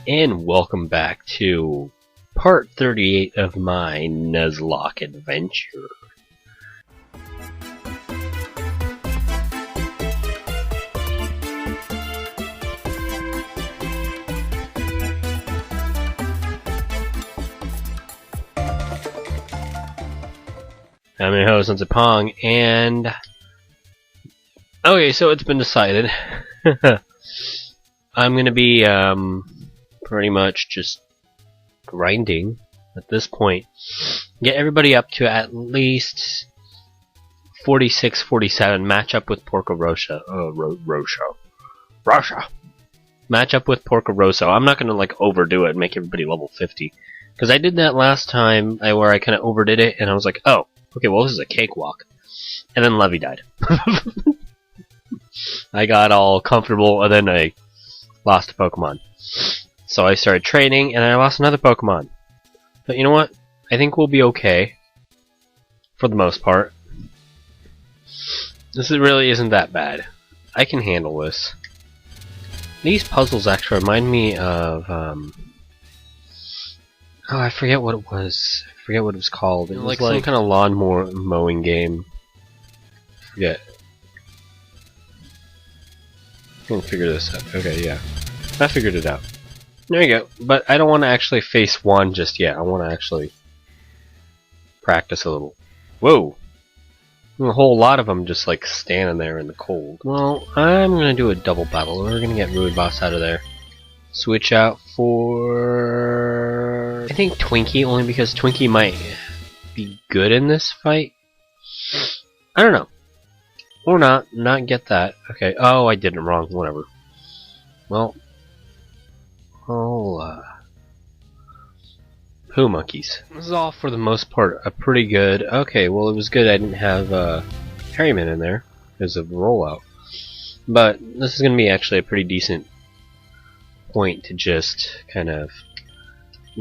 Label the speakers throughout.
Speaker 1: And welcome back to part 38 of my Nuzlocke adventure. I'm your host, sensei-pong, and... okay, so it's been decided. I'm gonna be, pretty much just grinding at this point. Get everybody up to at least 46, 47. Match up with Porco Rosso. Russia. Match up with Porco Rosso. I'm not gonna like overdo it and make everybody level 50. Because I did that last time where I kind of overdid it and I was like, oh, okay, well this is a cakewalk. And then Levy died. I got all comfortable and then I lost a Pokemon. So I started training, and I lost another Pokemon. But you know what? I think we'll be okay. For the most part. This really isn't that bad. I can handle this. These puzzles actually remind me of, oh, I forget what it was. I forget what it was called. It was like some kind of lawnmower mowing game. I forget. I can figure this out. Okay, yeah. I figured it out. There you go. But I don't want to actually face one just yet. I want to actually practice a little. Whoa! A whole lot of them just like standing there in the cold. Well, I'm going to do a double battle. We're going to get Rude Boss out of there. Switch out for... I think Twinkie, only because Twinkie might be good in this fight. I don't know. Or not get that. Okay, oh, I did it wrong, whatever. Well, Poo monkeys. This is all for the most part a pretty good. Okay, well it was good I didn't have Harryman in there as a rollout. But this is going to be actually a pretty decent point to just kind of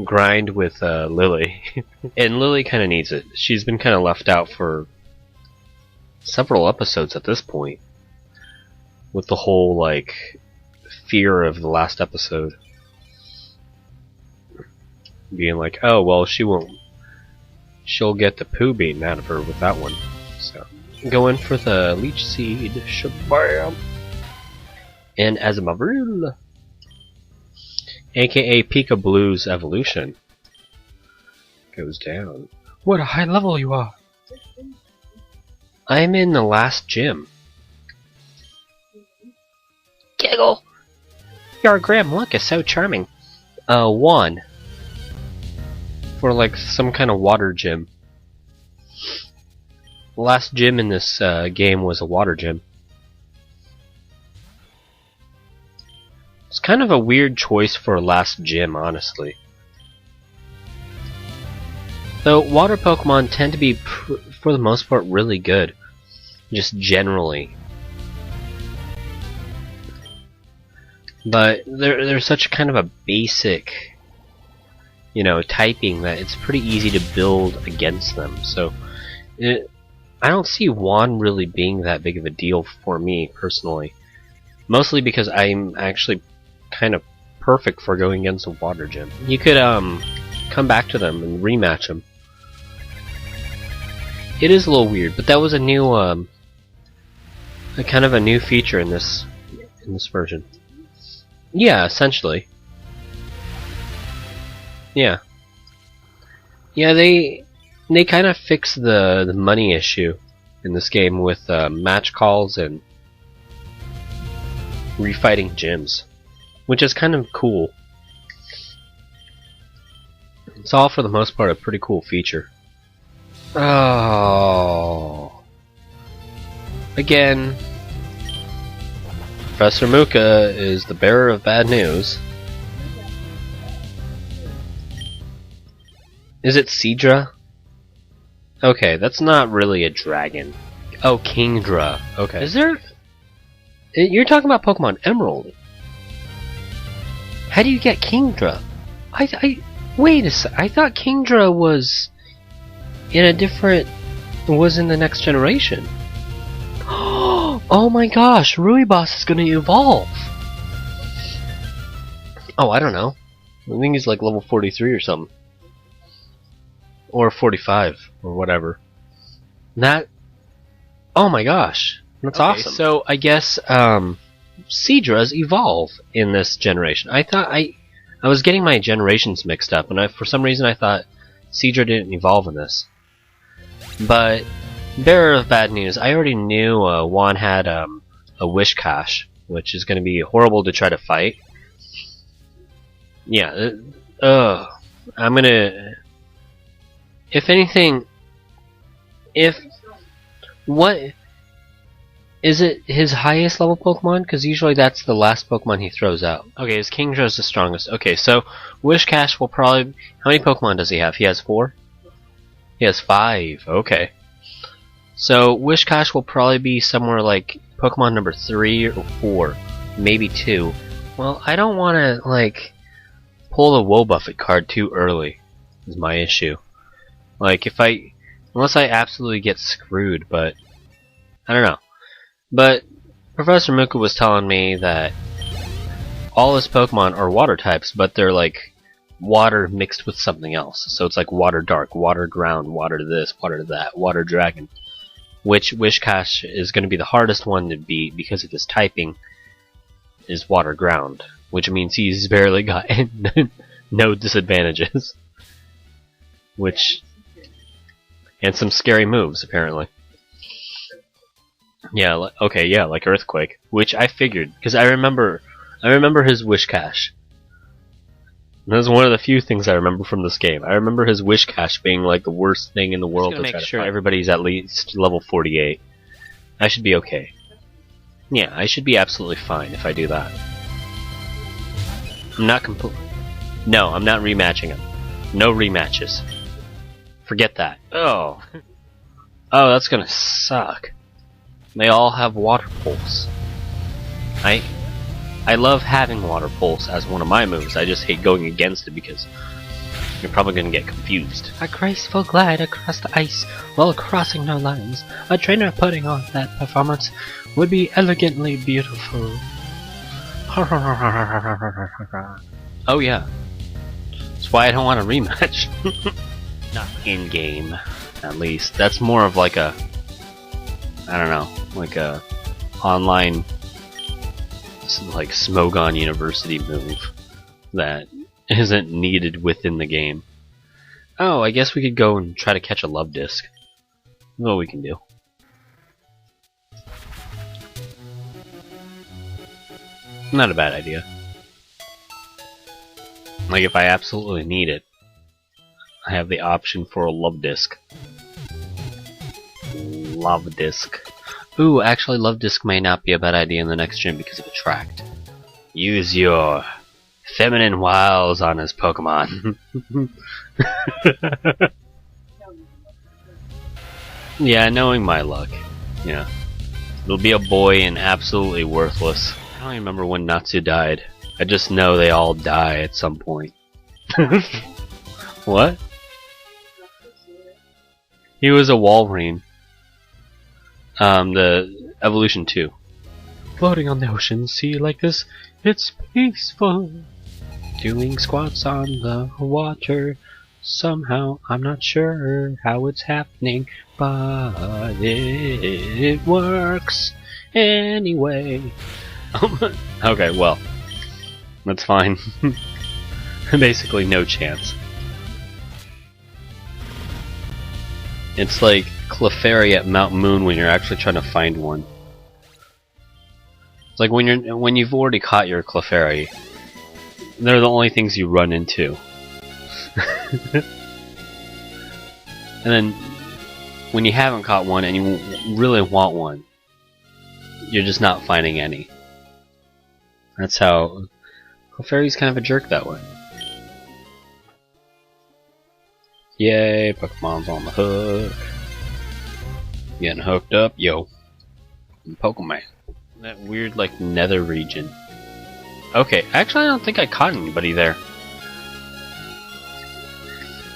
Speaker 1: grind with Lily. And Lily kind of needs it. She's been kind of left out for several episodes at this point. With the whole, like, fear of the last episode. Being like, oh, well, she'll get the poo beaten out of her with that one. So, go in for the Leech Seed, shabam! And Azumarill, aka Pika Blue's evolution, goes down. What a high level you are! I'm in the last gym. Giggle! Your Grim look is so charming. One. For like some kind of water gym. The last gym in this game was a water gym. It's kind of a weird choice for a last gym, honestly. Though water Pokemon tend to be, for the most part, really good. Just generally. But they're such kind of a basic, you know, typing that it's pretty easy to build against them. So I don't see Juan really being that big of a deal for me personally. Mostly because I'm actually kind of perfect for going against a water gym. You could come back to them and rematch them. It is a little weird, but that was a new a kind of a new feature in this version. Yeah, essentially. Yeah. Yeah, they kind of fix the money issue in this game with match calls and refighting gyms, which is kind of cool. It's all for the most part a pretty cool feature. Oh. Again, Professor Muka is the bearer of bad news. Is it Seadra? Okay, that's not really a dragon. Oh, Kingdra. Okay. Is there... You're talking about Pokemon Emerald. How do you get Kingdra? Wait a sec. I thought Kingdra was in a different... was in the next generation. Oh my gosh, Ruiboss is gonna evolve! Oh, I don't know. I think he's like level 43 or something. Or 45, or whatever. That... Oh my gosh. That's awesome. So, I guess, Seadras evolve in this generation. I thought I was getting my generations mixed up, and for some reason I thought Seadra didn't evolve in this. But, bearer of bad news, I already knew Juan had a wish cache, which is going to be horrible to try to fight. Yeah, I'm gonna... If anything... What... Is it his highest level Pokemon? Because usually that's the last Pokemon he throws out. Okay, his Kingdra is the strongest. Okay, so Wish Cache will probably... How many Pokemon does he have? He has 4? He has 5. Okay. So Wish Cache will probably be somewhere like Pokemon number 3 or 4. Maybe 2. Well, I don't want to, like, pull the Wobuffet card too early, is my issue. Like, unless I absolutely get screwed, but... I don't know. But Professor Muka was telling me that all his Pokemon are water types, but they're like water mixed with something else. So it's like water dark, water ground, water this, water that, water dragon. Which Wish Cache is going to be the hardest one to beat because of his typing is water ground. Which means he's barely got no disadvantages. And some scary moves, apparently. Yeah, okay, yeah, like Earthquake, which I figured, because I remember his Wish Cache. That was one of the few things I remember from this game. I remember his Wish Cache being like the worst thing in the world to try to make sure everybody's at least level 48. I should be okay. Yeah, I should be absolutely fine if I do that. I'm not No, I'm not rematching him. No rematches. Forget that. Oh. Oh, that's gonna suck. They all have Water Pulse. I love having Water Pulse as one of my moves. I just hate going against it because you're probably going to get confused. A graceful glide across the ice while crossing no lines. A trainer putting on that performance would be elegantly beautiful. Oh yeah. That's why I don't want a rematch. Not in-game, at least. That's more of like a... I don't know, like a online, like Smogon University move that isn't needed within the game. Oh, I guess we could go and try to catch a love disc. That's what we can do. Not a bad idea. Like if I absolutely need it, I have the option for a love disc. Love Disc. Ooh, actually Love Disc may not be a bad idea in the next gym because of Attract. Use your feminine wiles on his Pokemon. Yeah, knowing my luck. Yeah. It'll be a boy and absolutely worthless. I don't even remember when Natsu died. I just know they all die at some point. What? He was a Wolverine. The Evolution 2. Floating on the ocean sea like this, it's peaceful. Doing squats on the water. Somehow, I'm not sure how it's happening, but it works anyway. Okay, well, that's fine. Basically, no chance. It's like Clefairy at Mount Moon when you're actually trying to find one. It's like when you've already caught your Clefairy, they're the only things you run into. And then when you haven't caught one and you really want one, you're just not finding any. That's how Clefairy's kind of a jerk that way. Yay, Pokemon's on the hook. Getting hooked up, yo. Pokemon. That weird, like, nether region. Okay, actually I don't think I caught anybody there.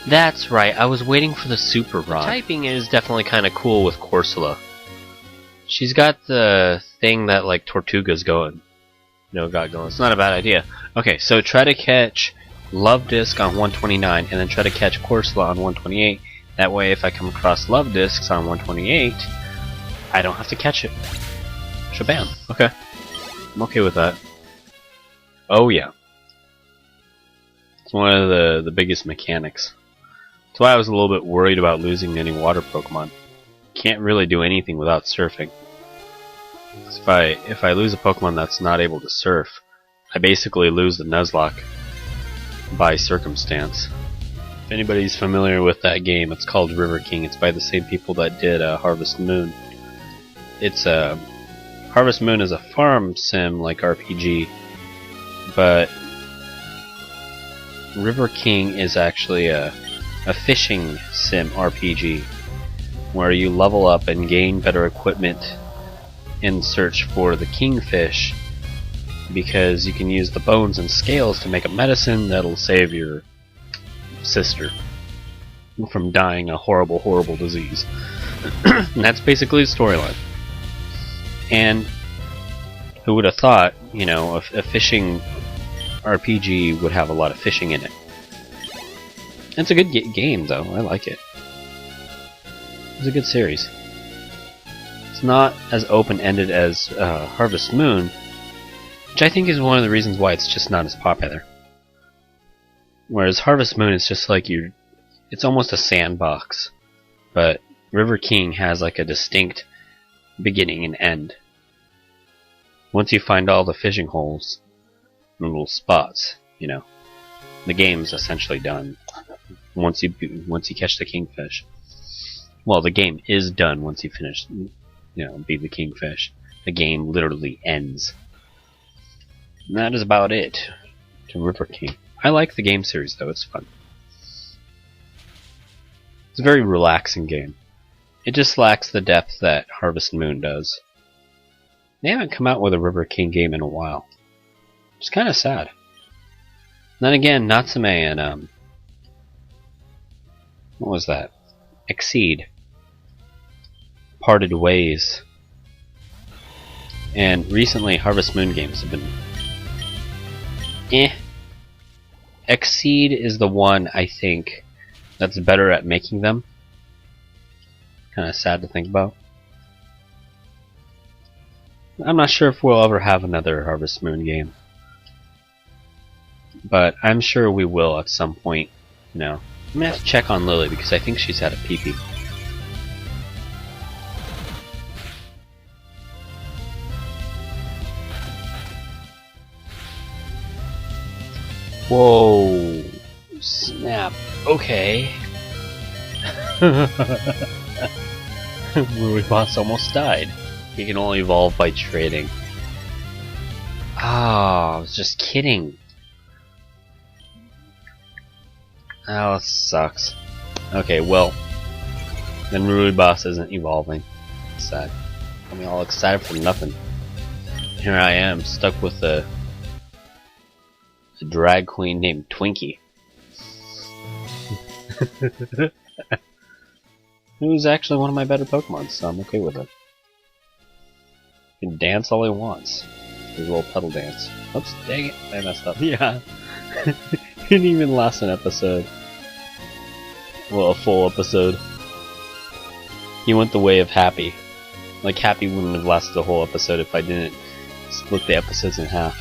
Speaker 1: That's right, I was waiting for the Super Rod. The typing is definitely kind of cool with Corsola. She's got the thing that, like, Tortuga's got going. It's not a bad idea. Okay, so try to catch Love Disc on 129 and then try to catch Corsola on 128. That way if I come across Love Discs on 128, I don't have to catch it. Shabam. Okay. I'm okay with that. Oh yeah. It's one of the biggest mechanics. That's why I was a little bit worried about losing any water Pokemon. Can't really do anything without surfing. If I lose a Pokemon that's not able to surf, I basically lose the Nuzlocke by circumstance. If anybody's familiar with that game, it's called River King. It's by the same people that did Harvest Moon. It's Harvest Moon is a farm sim like RPG, but River King is actually a fishing sim RPG where you level up and gain better equipment in search for the kingfish, because you can use the bones and scales to make a medicine that'll save your sister from dying a horrible, horrible disease. And that's basically the storyline. And who would have thought, you know, a fishing RPG would have a lot of fishing in it. It's a good game, though. I like it. It's a good series. It's not as open-ended as Harvest Moon, which I think is one of the reasons why it's just not as popular. Whereas Harvest Moon is just like it's almost a sandbox, but River King has like a distinct beginning and end. Once you find all the fishing holes and little spots, you know, the game's essentially done. Once you catch the kingfish. Well, the game is done once you finish, you know, beat the kingfish. The game literally ends. And that is about it to River King. I like the game series though, it's fun. It's a very relaxing game. It just lacks the depth that Harvest Moon does. They haven't come out with a River King game in a while. It's kind of sad. Then again, Natsume and what was that? Exceed parted ways. And recently Harvest Moon games have been Exceed is the one, I think, that's better at making them. Kind of sad to think about. I'm not sure if we'll ever have another Harvest Moon game, but I'm sure we will at some point. You know, I'm gonna have to check on Lily because I think she's had a pee-pee. Whoa! Snap. Okay. Rui Boss almost died. He can only evolve by trading. Ah, I was just kidding. Oh, that sucks. Okay, well, then Rui Boss isn't evolving. Sad. I'm all excited for nothing. Here I am, stuck with a drag queen named Twinkie. Who's actually one of my better Pokemon, so I'm okay with it. He can dance all he wants. His little pedal dance. Oops, dang it, I messed up. Yeah. Didn't even last an episode. Well, a full episode. He went the way of Happy. Like, Happy wouldn't have lasted the whole episode if I didn't split the episodes in half.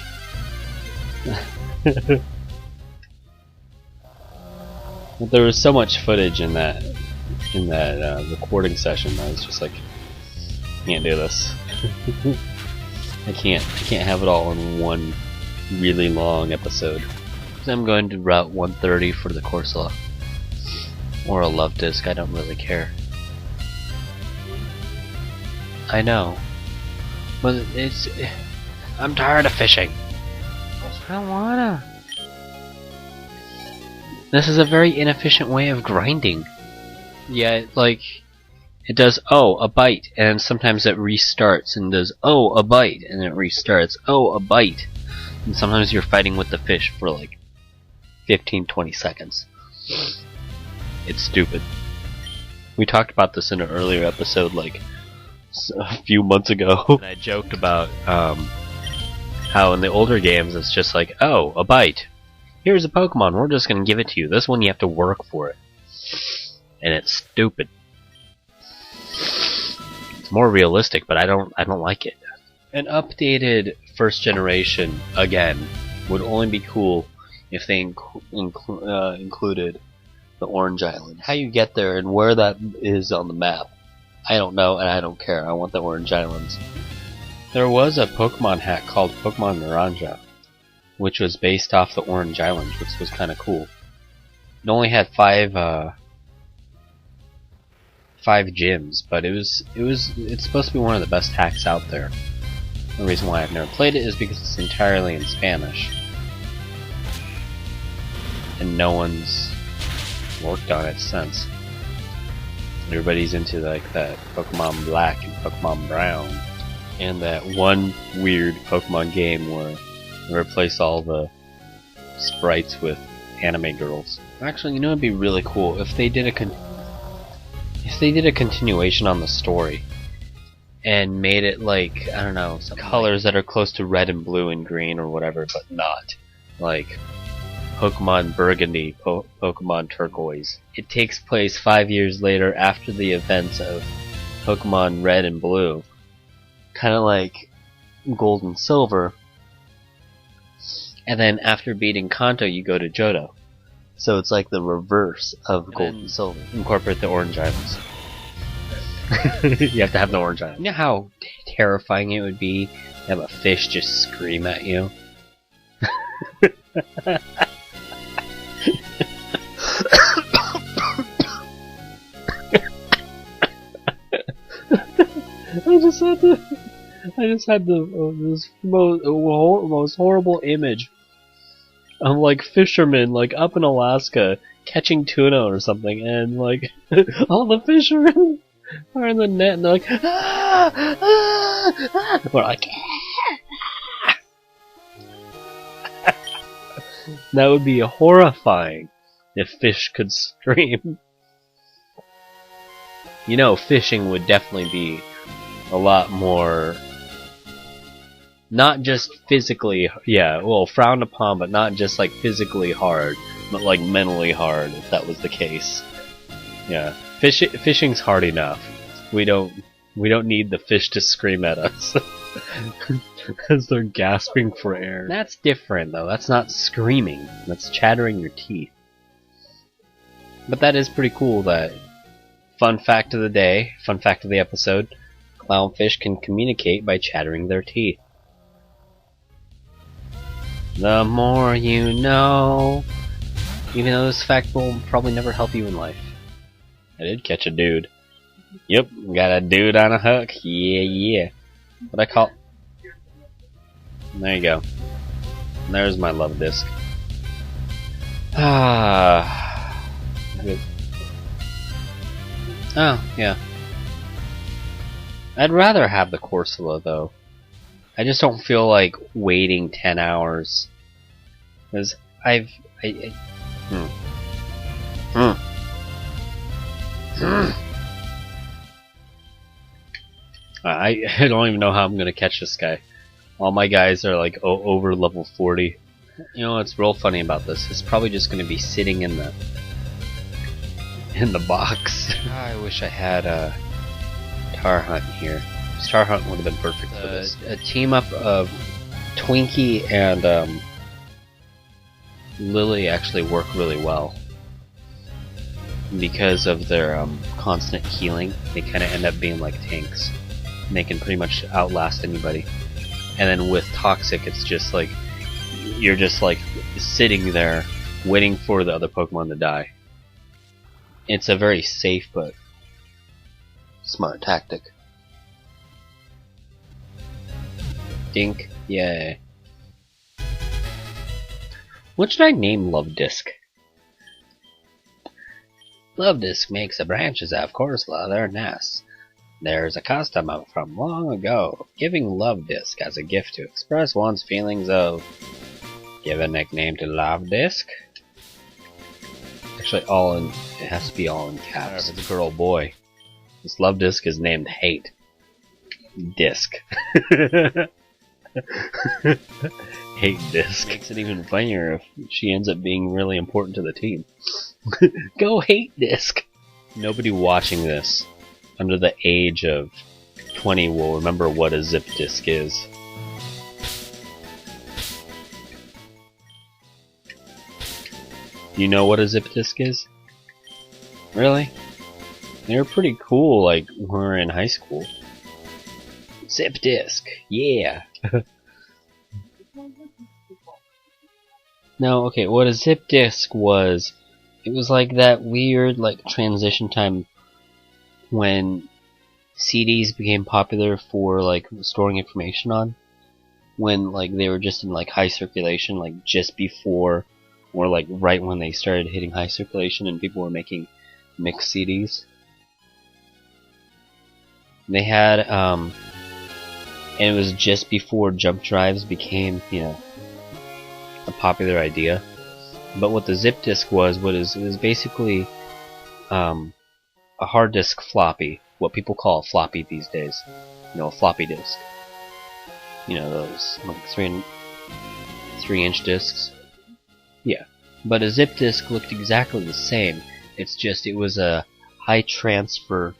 Speaker 1: But there was so much footage in that recording session that I was just like, can't do this. I can't have it all in one really long episode. So I'm going to Route 130 for the Corsola. Or a Love Disc, I don't really care. I know. But I'm tired of fishing. I don't wanna. This is a very inefficient way of grinding. Yeah, like, it does, oh, a bite, and sometimes it restarts, and does, oh, a bite, and it restarts, oh, a bite. And sometimes you're fighting with the fish for like 15-20 seconds. It's stupid. We talked about this in an earlier episode, like, a few months ago. And I joked about, how in the older games it's just like, oh, a bite. here's a Pokemon, we're just gonna give it to you. This one you have to work for it. And it's stupid. It's more realistic, but I don't like it. An updated first generation, again, would only be cool if they included the Orange Island. How you get there and where that is on the map, I don't know, and I don't care. I want the Orange Islands. There was a Pokemon hack called Pokemon Naranja, which was based off the Orange Islands, which was kind of cool. It only had five gyms, but it's supposed to be one of the best hacks out there. The reason why I've never played it is because it's entirely in Spanish, and no one's worked on it since. Everybody's into like that Pokemon Black and Pokemon Brown, and that one weird Pokemon game where they replace all the sprites with anime girls. Actually, you know, it'd be really cool if they did a continuation on the story and made it like, I don't know, some colors that are close to red and blue and green or whatever, but not like Pokemon Burgundy, Pokemon Turquoise. It takes place 5 years later after the events of Pokemon Red and Blue, kind of like Gold and Silver. And then after beating Kanto, you go to Johto. So it's like the reverse of Gold and Silver. Incorporate the Orange Islands. You have to have the Orange Islands. You know how terrifying it would be to have a fish just scream at you? I just had this most horrible image of like fishermen like up in Alaska catching tuna or something, and like all the fishermen are in the net and they're like, ah, ah, ah. We're like, ah. That would be horrifying if fish could scream. You know, fishing would definitely be a lot more, not just physically, yeah, well, frowned upon, but not just like physically hard, but like mentally hard, if that was the case. Yeah, fishing's hard enough. We don't need the fish to scream at us as they're gasping for air. That's different though. That's not screaming. That's chattering your teeth. But that is pretty cool. That fun fact of the day, fun fact of the episode. Clownfish can communicate by chattering their teeth. The more you know. Even though this fact will probably never help you in life. I did catch a dude. Yep, got a dude on a hook. Yeah. What I call... There you go. And there's my love disc. Ah. Good. Oh, yeah. I'd rather have the Corsola, though. I just don't feel like waiting 10 hours. Because I don't even know how I'm gonna catch this guy. All my guys are like over level 40. You know what's real funny about this? It's probably just gonna be sitting in the box. I wish I had a Tarhunt here. Tarhunt would have been perfect for this. A team up of Twinkie and Lily actually work really well because of their constant healing. They kind of end up being like tanks. And they can pretty much outlast anybody. And then with Toxic, it's just like you're just like sitting there waiting for the other Pokemon to die. It's a very safe but smart tactic. Dink, yay. What should I name Love Disc? Love Disc makes the branches of Corsola their nests. There's a custom from long ago, giving Love Disc as a gift to express one's feelings of. Give a nickname to Love Disc. Actually, it has to be all in caps. If it's a girl or boy. This Love Disc is named Hate Disc. Hate disc. Makes it even funnier if she ends up being really important to the team. Go hate disc! Nobody watching this under the age of 20 will remember what a zip disk is. Do you know what a zip disk is? Really? They were pretty cool, like, when we were in high school. Zip disk, yeah! No, okay, what a zip disk was, it was like that weird, like, transition time when CDs became popular for, like, storing information on. When, like, they were just in, like, high circulation, like, just before, or, like, right when they started hitting high circulation and people were making mixed CDs. They had, and it was just before jump drives became, you know, a popular idea. But what the zip disk was, it was basically a hard disk floppy, what people call a floppy these days. You know, a floppy disk. You know, those like 3-inch discs. Yeah, but a zip disk looked exactly the same. It's just it was a high transfer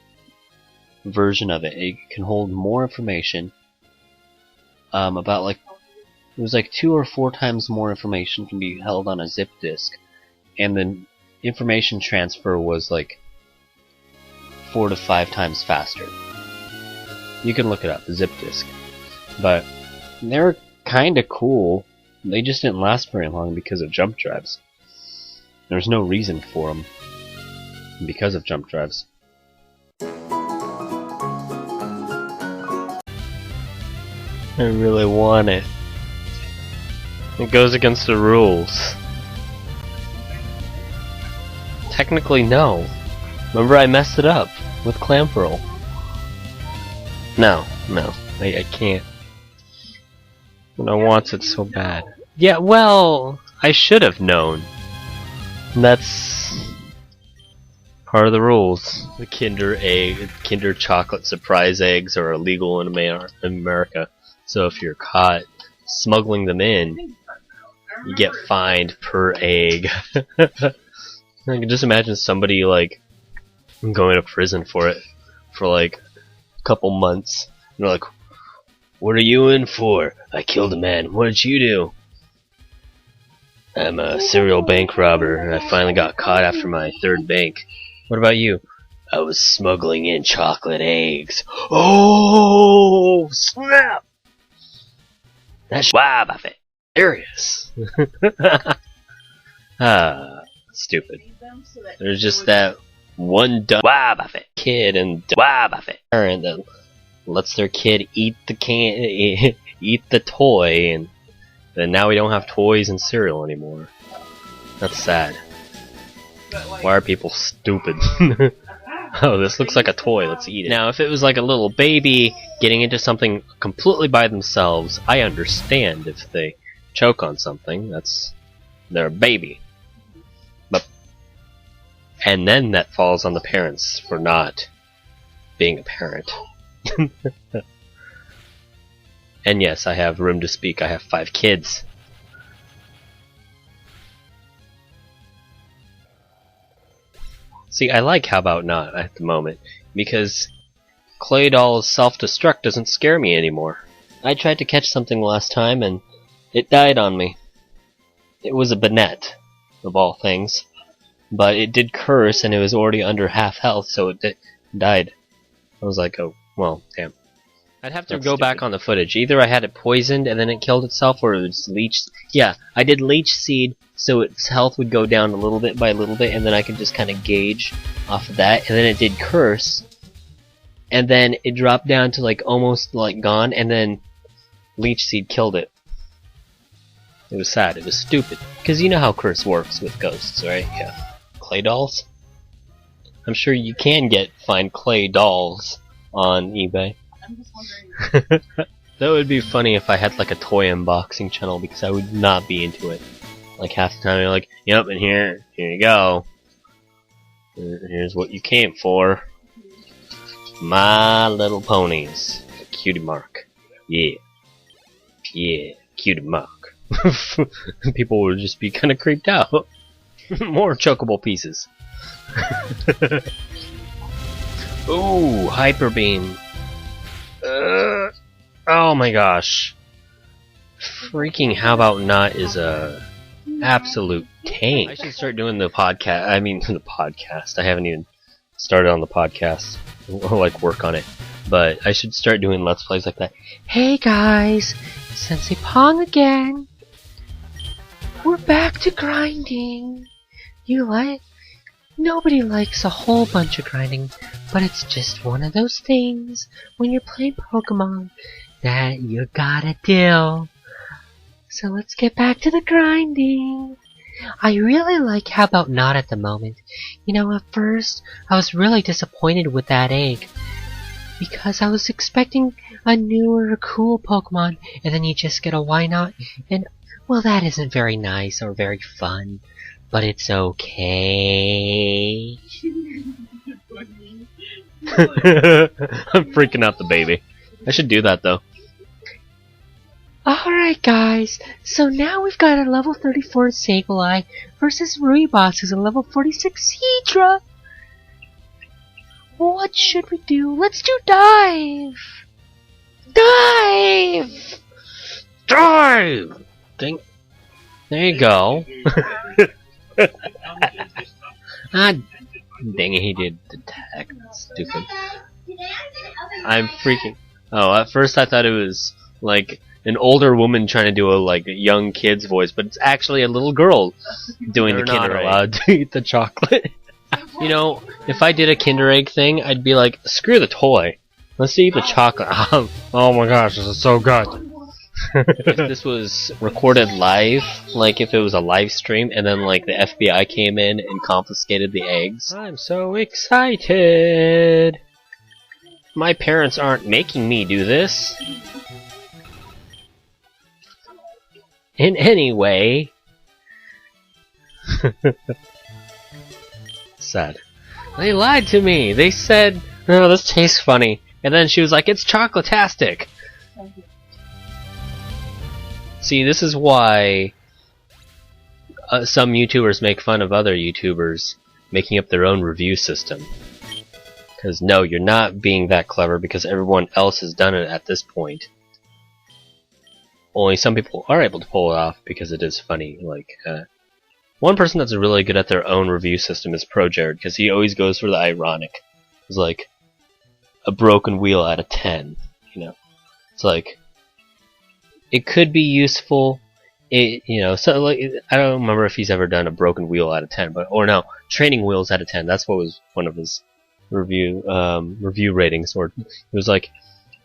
Speaker 1: version of it. It can hold more information. About like it was like 2 or 4 times more information can be held on a zip disk, and the information transfer was like 4 to 5 times faster. You can look it up, the zip disk. But they were kind of cool. They just didn't last very long because of jump drives. There's no reason for them because of jump drives. I really want it. It goes against the rules. Technically, no. Remember, I messed it up with clamp roll. No, I can't. And I want it so bad. Yeah, well, I should have known. That's part of the rules. The Kinder chocolate surprise eggs are illegal in America. So if you're caught smuggling them in, you get fined per egg. I can just imagine somebody like going to prison for it for like a couple months. And they're like, "What are you in for?" "I killed a man." "What did you do?" "I'm a serial bank robber, and I finally got caught after my 3rd bank." "What about you?" "I was smuggling in chocolate eggs." Oh, snap! That's hilarious. Stupid. There's just that one dumb kid and parent that lets their kid eat the toy, and then now we don't have toys and cereal anymore. That's sad. Why are people stupid? Oh, this looks like a toy, let's eat it. Now, if it was like a little baby getting into something completely by themselves, I understand if they choke on something. They're a baby. And then that falls on the parents for not being a parent. And yes, I have room to speak. I have 5 kids. See, I like How About Not at the moment, because Clay Doll's self-destruct doesn't scare me anymore. I tried to catch something last time, and it died on me. It was a Banette, of all things. But it did curse, and it was already under half health, so it died. I was like, oh, well, damn. I'd have to go back on the footage. Either I had it poisoned and then it killed itself, or it was leeched. Yeah, I did leech seed, so its health would go down a little bit by little bit, and then I could just kind of gauge off of that. And then it did curse, and then it dropped down to like almost like gone, and then leech seed killed it. It was sad. It was stupid. Because you know how curse works with ghosts, right? Yeah. Clay dolls? I'm sure you can find clay dolls on eBay.
Speaker 2: I'm just wondering.
Speaker 1: That would be funny if I had like a toy unboxing channel, because I would not be into it. Like half the time you're like, yep, and here you go. Here's what you came for. My Little Ponies. A cutie mark. Yeah. Yeah, cute muck. People would just be kind of creeped out. More chocobo pieces. Ooh, hyper beam. Oh my gosh. Freaking how about not is a absolute tank. I should start doing the podcast. I mean, the podcast. I haven't even started on the podcast. Or like work on it. But I should start doing Let's Plays like that. Hey guys, Sensei-pong again. We're back to grinding. You like? Nobody likes a whole bunch of grinding, but it's just one of those things when you're playing Pokemon that you gotta do. So let's get back to the grinding. I really like How About Not at the moment. You know, at first, I was really disappointed with that egg. Because I was expecting a newer, cool Pokemon, and then you just get a Why Not, and, well, that isn't very nice or very fun. But it's okay. I'm freaking out the baby. I should do that, though. Alright guys, so now we've got a level 34 Sableye versus Ruiboss, who's a level 46 Heedra. What should we do? Let's do Dive! Dive! Dive! Dang. There you go. Ah, dang it, he did attack. That's stupid. I'm freaking... Oh, at first I thought it was, like, an older woman trying to do a like young kid's voice, but it's actually a little girl doing the Kinder Egg. Allowed to eat the chocolate. You know, if I did a Kinder Egg thing, I'd be like, screw the toy. Let's eat the chocolate. Oh my gosh, this is so good. If this was recorded live, like if it was a live stream, and then like the FBI came in and confiscated the eggs. I'm so excited. My parents aren't making me do this. In any way. Sad. They lied to me. They said, "No, this tastes funny," and then she was like, "It's CHOCLATASTIC." See, this is why some YouTubers make fun of other YouTubers making up their own review system. Because no, you're not being that clever because everyone else has done it at this point. Only some people are able to pull it off because it is funny. Like, one person that's really good at their own review system is ProJared, because he always goes for the ironic. It's like a broken wheel out of 10, you know. It's like it could be useful. You know, so like I don't remember if he's ever done a broken wheel out of 10, but or no, training wheels out of 10. That's what was one of his review ratings. Or it was like,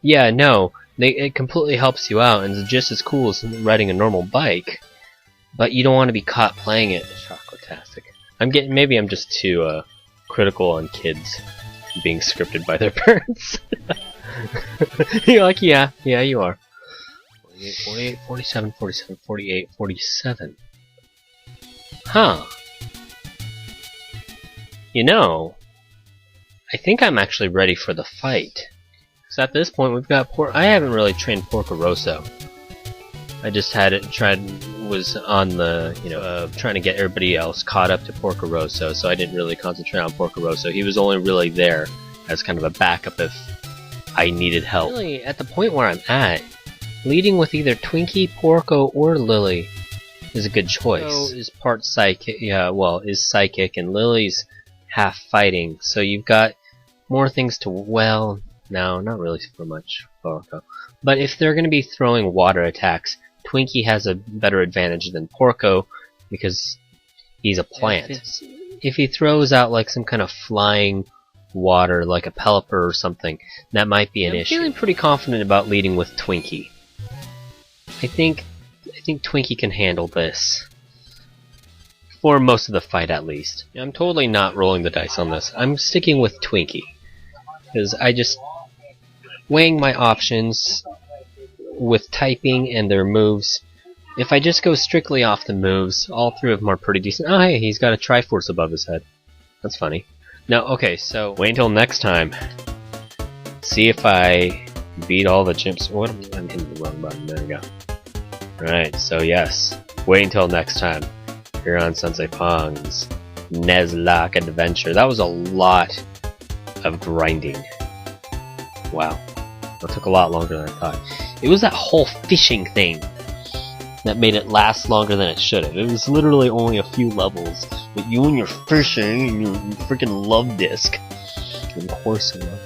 Speaker 1: yeah, no. It completely helps you out and is just as cool as riding a normal bike, but you don't want to be caught playing it. CHOCLATASTIC. Maybe I'm just too critical on kids being scripted by their parents. You're like, yeah, you are. 48, 48, 47, 47, 48, 47. Huh. You know, I think I'm actually ready for the fight. So at this point, we've got I haven't really trained Porcoroso. I just had it was on the, you know, trying to get everybody else caught up to Porcoroso, so I didn't really concentrate on Porcoroso. He was only really there as kind of a backup if I needed help. Really, at the point where I'm at, leading with either Twinkie, Porco, or Lily is a good choice. So is part psychic, is psychic, and Lily's half fighting, so you've got more things to, well, no, not really super much Porco. But if they're going to be throwing water attacks, Twinkie has a better advantage than Porco because he's a plant. If he throws out like some kind of flying water, like a Pelipper or something, that might be an issue. I'm feeling pretty confident about leading with Twinkie. I think Twinkie can handle this. For most of the fight, at least. I'm totally not rolling the dice on this. I'm sticking with Twinkie. Because I just... weighing my options with typing and their moves. If I just go strictly off the moves, all three of them are pretty decent. Oh, hey, he's got a Triforce above his head. That's funny. No, okay, so wait until next time. See if I beat all the chimps. What? I'm hitting the wrong button. There we go. Alright, so yes, wait until next time here on sensei-pong's Nuzlocke adventure. That was a lot of grinding. Wow, that took a lot longer than I thought. It was that whole fishing thing that made it last longer than it should have. It was literally only a few levels, but you and your fishing and your freaking love disc. Of course you love.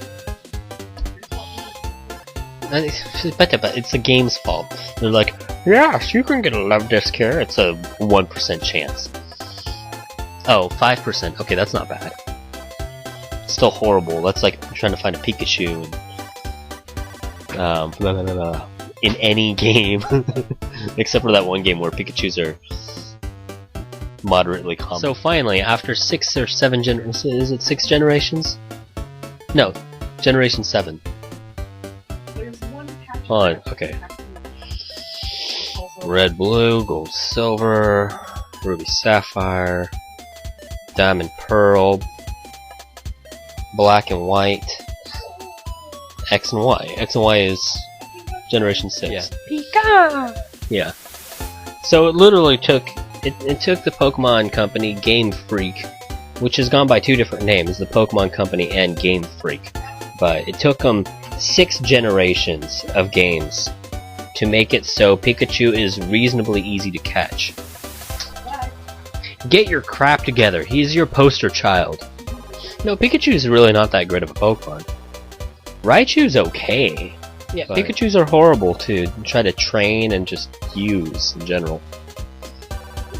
Speaker 1: It's the game's fault. They're like, yes, you can get a love disc here. It's a 1% chance. Oh, 5%. Okay, that's not bad. Still horrible. That's like trying to find a Pikachu in any game. Except for that one game where Pikachus are moderately common. So finally, after 6 or 7 is it 6 generations? No, generation 7. Fine, okay. Red, blue, gold, silver, ruby, sapphire, diamond, pearl, black and white, X and Y. X and Y is generation 6. Yeah. Pika! Yeah. So it literally took it took the Pokemon Company Game Freak, which has gone by 2 different names, the Pokemon Company and Game Freak, but it took them 6 generations of games to make it so Pikachu is reasonably easy to catch. Get your crap together. He's your poster child. No, Pikachu's really not that great of a Pokemon. Raichu's okay. Yeah, but Pikachus are horrible to try to train and just use in general.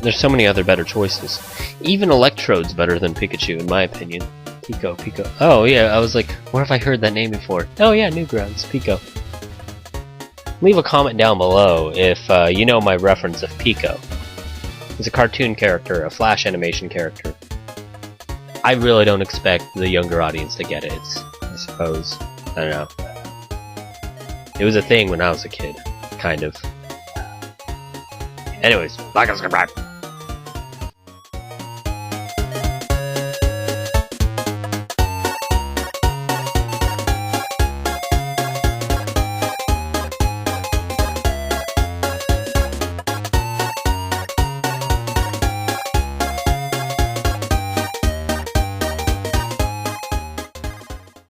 Speaker 1: There's so many other better choices. Even Electrode's better than Pikachu in my opinion. Pico. Oh yeah, I was like, where have I heard that name before? Oh yeah, Newgrounds, Pico. Leave a comment down below if you know my reference of Pico. He's a cartoon character, a Flash animation character. I really don't expect the younger audience to get it, I suppose. I don't know. It was a thing when I was a kid, kind of. Anyways, like and subscribe.